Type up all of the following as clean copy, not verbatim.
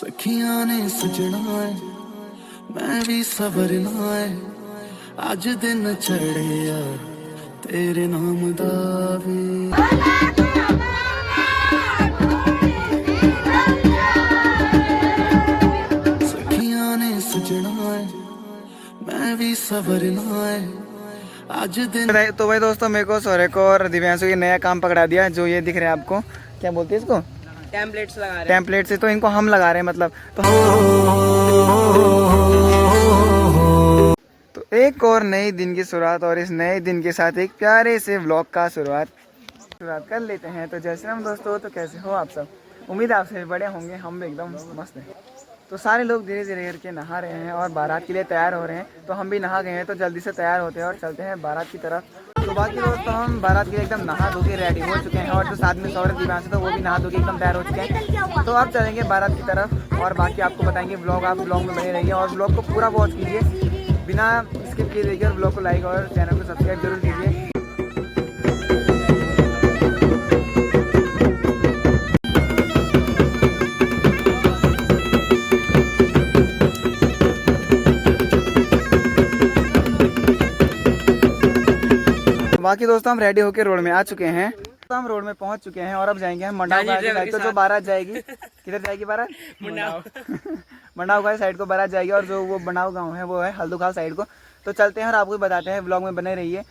सखियां ने सजना है मैं भी सवरना है अज दिन चढ़े यार तेरे नाम दा वे सखियां ने सजना है मैं भी सवरना है आज दिन। तो भाई दोस्तों मेरे को सौर्य को और दिव्यांशु ये नया काम पकड़ा दिया जो ये दिख रहा है आपको, क्या बोलते हैं इसको, टेम्पलेट्स लगा रहे हैं। टेम्पलेट से तो इनको हम लगा रहे हैं मतलब तो एक और नई दिन की शुरुआत और इस नए दिन के साथ एक प्यारे से व्लॉग का शुरुआत कर लेते हैं। तो जय श्री राम दोस्तों, तो कैसे हो आप सब? उम्मीद आपसे भी बड़े होंगे, हम भी एकदम मस्त हैं। तो सारे लोग धीरे धीरे करके नहा रहे हैं और बारात के लिए तैयार हो रहे हैं। तो हम भी नहा गए हैं, तो जल्दी से तैयार होते हैं और चलते हैं बारात की तरफ। तो बाकी दोस्तों हम बारात के लिए एकदम नहा धो के रेडी हो चुके हैं और जो साथ में सौरभ दिव्यांश है तो वो भी नहा धो के एकदम तैयार हो चुके हैं। तो अब चलेंगे बारात की तरफ और बाकी आपको बताएंगे ब्लॉग। आप ब्लॉग में बने रहिए और ब्लॉग को पूरा वॉच कीजिए, बिना स्किप किए देखिए और ब्लॉग को लाइक और चैनल को सब्सक्राइब जरूर कीजिए। बाकी दोस्तों हम रेडी होकर रोड में आ चुके हैं। तो हम रोड में पहुंच चुके हैं और अब जाएंगे हम मंडाव गाँव की साइड। तो जो बारात जाएगी, किधर जाएगी बारात? मंडाव गाँव साइड को बारात जाएगी और जो वो मंडाव गांव है वो है हल्दूखाल साइड को। तो चलते हैं और आपको बताते हैं, ब्लॉग में बने रहिए।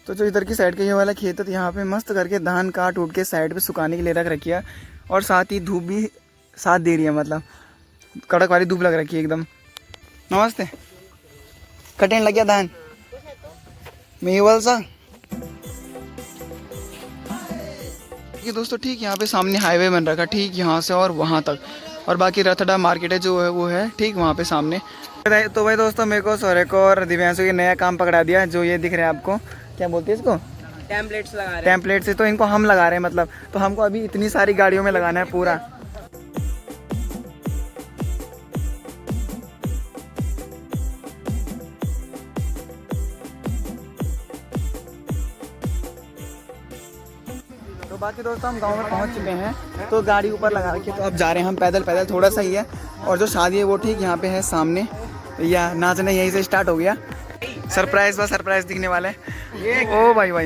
तो जो इधर की साइड का ये वाला खेत है, तो यहाँ पे मस्त करके धान काट उठ के साइड पे सुखाने के लिए रख रखी है और साथ ही धूप भी साथ दे रही है, मतलब कड़क वाली धूप लग रखी है एकदम। नमस्ते। कटें लग गया धान मेवल सा ये दोस्तों। ठीक यहाँ पे सामने हाईवे बन रखा, ठीक यहाँ से और वहाँ तक, और बाकी रथड़ा मार्केट है जो है वो है ठीक वहाँ पे सामने। तो भाई दोस्तों मेरे को सौर्य को और दिव्यांशु ये नया काम पकड़ा दिया जो ये दिख रहा है आपको, क्या बोलते हैं इसको, टेम्पलेट्स लगा रहे हैं। टेम्पलेट से तो इनको हम लगा रहे हैं मतलब। तो हमको अभी इतनी सारी गाड़ियों में लगाना है पूरा। तो बाकी दोस्तों हम गांव में पहुंच चुके हैं, तो गाड़ी ऊपर लगा रखी है। तो अब जा रहे हैं हम पैदल पैदल, थोड़ा सा ही है। और जो शादी है वो ठीक यहाँ पे है सामने, या नाचना यहीं से स्टार्ट हो गया। सरप्राइज व सरप्राइज दिखने वाले हैं। ओ भाई भाई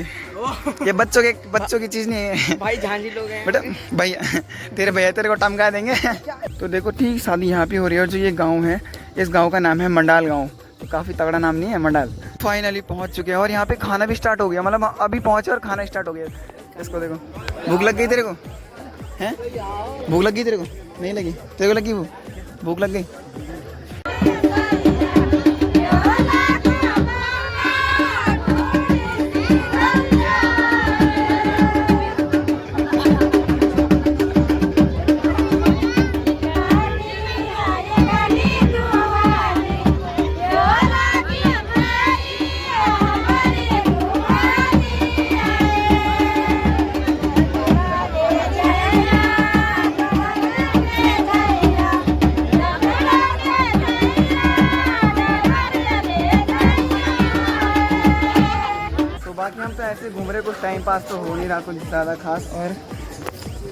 ये बच्चों की चीज़ नहीं है भाई, झांझी लोग हैं बेटा। भैया तेरे को टमका देंगे। तो देखो ठीक शादी यहाँ पे हो रही है और जो ये गाँव है, इस गाँव का नाम है मंडाल गाँव। तो काफ़ी तगड़ा नाम नहीं है मंडाल। फाइनली पहुँच चुके हैं और यहाँ पे खाना भी स्टार्ट हो गया, मतलब अभी पहुँचे और खाना स्टार्ट हो गया। इसको देखो, भूख लग गई तेरे को? हैं भूख लग गई तेरे को? नहीं लगी तेरे को? लगी भूख लग गई। बाकी हम तो ऐसे घूम रहे, कुछ टाइम पास तो हो नहीं रहा कुछ ज़्यादा खास। और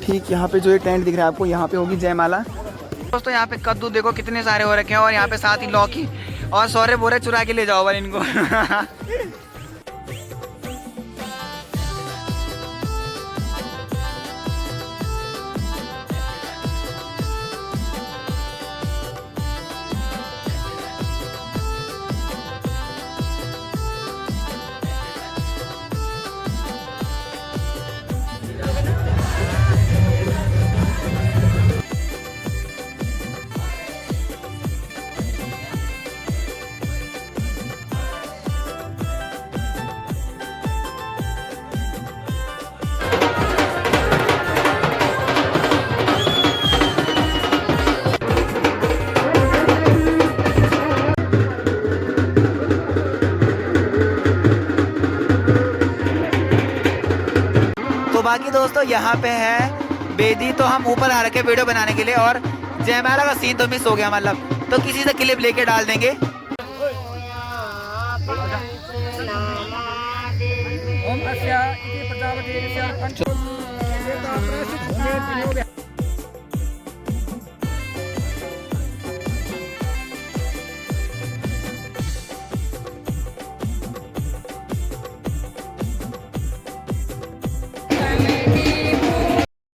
ठीक यहाँ पे जो ये टेंट दिख रहा है आपको, यहाँ पे होगी जयमाला। दोस्तों यहाँ पे कद्दू देखो कितने सारे हो रखे हैं और यहाँ पे साथ ही लौकी और सौरे बोरे चुरा के ले जाओ वाले इनको। बाकी दोस्तों यहाँ पे है बेदी, तो हम ऊपर आ रखे वीडियो बनाने के लिए और जयमाला का सीन तो मिस हो गया मतलब, तो किसी से क्लिप लेके डाल देंगे। ओम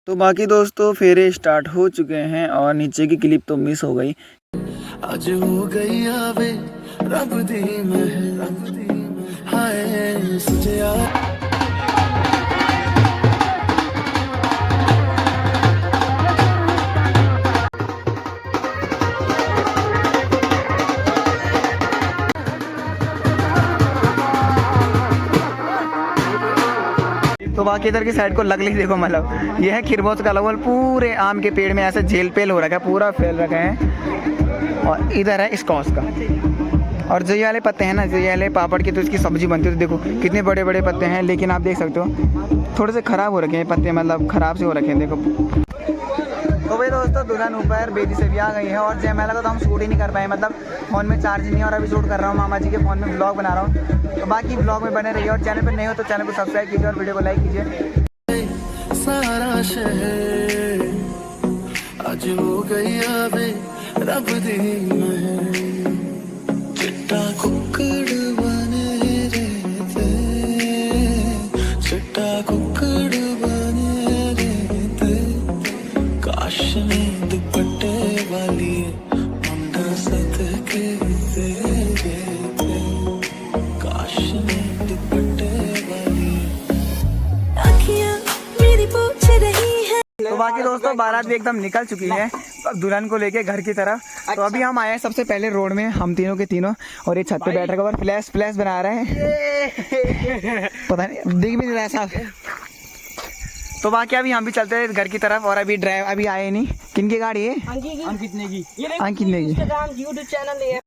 तो बाकी दोस्तों फेरे स्टार्ट हो चुके हैं और नीचे की क्लिप तो मिस हो गई। आज हो गई आवे रब दी महर हाय सजया। तो बाकी इधर की साइड को लगली देखो, मतलब यह है खिरबोच का लगभग पूरे आम के पेड़ में ऐसे झेल पेल हो रखा है, पूरा फैल रखा है। और इधर है स्कॉच का, और जो ये वाले पत्ते हैं ना, जो ये वाले पापड़ की तो इसकी सब्जी बनती है। तो देखो कितने बड़े बड़े पत्ते हैं, लेकिन आप देख सकते हो थोड़े से ख़राब हो रखे हैं पत्ते, मतलब ख़राब से हो रखे हैं। देखो तो भाई दोस्तों दुल्हन ऊपर बेदी से भी आ गई है, और जयमाला का तो हम शूट ही नहीं कर पाए, मतलब फ़ोन में चार्ज नहीं है। और अभी शूट कर रहा हूँ मामा जी के फ़ोन में, ब्लॉग बना रहा हूँ। तो बाकी ब्लॉग में बने रहिए, और चैनल पर नए हो तो चैनल को सब्सक्राइब कीजिए और वीडियो को लाइक कीजिए। सारा शहर आज हो गई आवे रब दी महर चिट्टा कुक्कड़ बने रहते, चिट्टा कुक्कड़ बने रहते। काश नींद दुपट्टे वाली मुंडा सदके तेरे थे, काश नींद दुपट्टे वाली। तो बाकी दोस्तों बारात भी एकदम निकल चुकी है अब दुल्हन को लेके घर की तरफ। तो अभी हम आए हैं सबसे पहले रोड में, हम तीनों के तीनों, और ये छत पे बैठ रखा और फ्लैश फ्लैश बना रहे हैं, पता नहीं दिख भी नहीं रहा है साहब। तो बाकी अभी हम भी चलते हैं घर की तरफ, और अभी ड्राइव अभी आए नहीं। किन की गाड़ी है? अंकित ने की। अंकित ने की। यूट्यूब चैनल है।